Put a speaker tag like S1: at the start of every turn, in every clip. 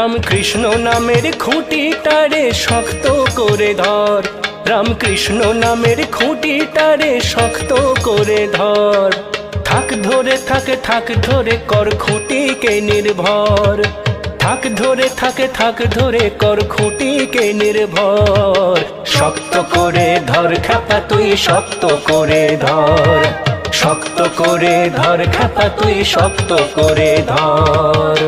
S1: রামকৃষ্ণ নামের খুঁটিটারে শক্ত করে ধর, রামকৃষ্ণ নামের খুঁটিটারে শক্ত করে ধর। থাক ধরে থাক ধরে কর খুঁটিকে নির্ভর, থাক ধরে কর খুঁটিকে নির্ভর। শক্ত করে ধর খ্যাপা তুই শক্ত করে ধর, শক্ত করে ধর খ্যাপা তুই শক্ত করে ধর।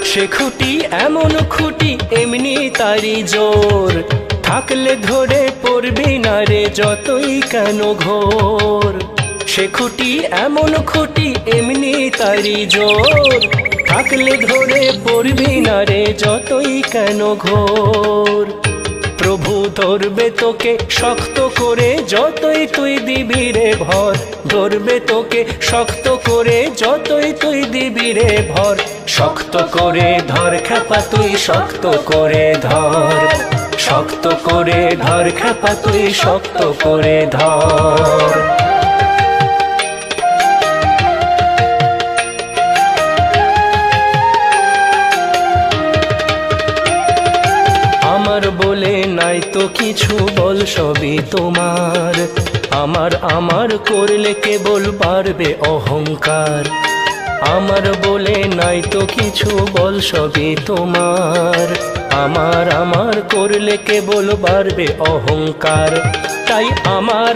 S1: সে খুঁটি এমন খুঁটি এমনি তারি জোর, থাকলে ধরে পড়বি না রে যতই কেন ঘোর। সে খুঁটি এমন খুঁটি এমনি তারি জোর, থাকলে ধরে পড়বি না রে যতই কেন ঘোর। প্রভু ধরবে তোকে শক্ত করে যতই তুই দিবি রে ভর, ধরবে তোকে শক্ত করে যতই তুই দিবি রে ভর। শক্ত করে ধর খ্যাপা তুই শক্ত করে ধর, শক্ত করে ধর খ্যাপা তুই শক্ত করে ধর। আমার বলে নাই তো কিছু বল সবই তোমার, আমার করলে কেবল বাড়বে অহংকার। আমার বলে নাই তো কিছু বল সবই তোমার, আমার করলে কেবল বাড়বে অহংকার। তাই আমার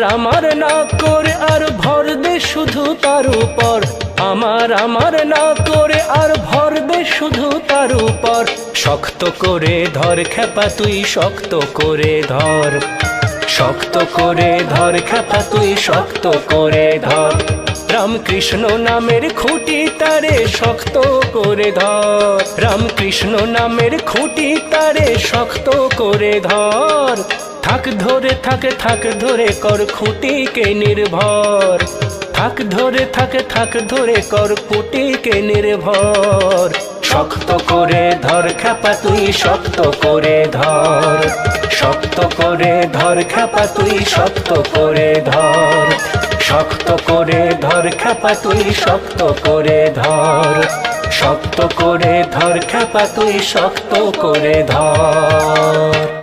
S1: না করে আর ভর দে শুধু তার উপর, আমার না করে আর ভর দে শুধু তার উপর। শক্ত করে ধর খ্যাপা তুই শক্ত করে ধর, শক্ত করে ধর খ্যাপা তুই শক্ত করে ধর। রামকৃষ্ণ নামের খুঁটি তারে শক্ত করে ধর, রামকৃষ্ণ নামের খুঁটি তারে শক্ত করে ধর। থাক ধরে কর খুঁটিকে নির্ভর, থাক ধরে কর খুঁটিকে নির্ভর। শক্ত করে ধর খ্যাপা তুই শক্ত করে ধর, শক্ত করে ধর খ্যাপা তুই শক্ত করে ধর। শক্ত করে ধর খ্যাপা তুই শক্ত করে ধর, শক্ত করে ধর খ্যাপা তুই শক্ত করে ধর।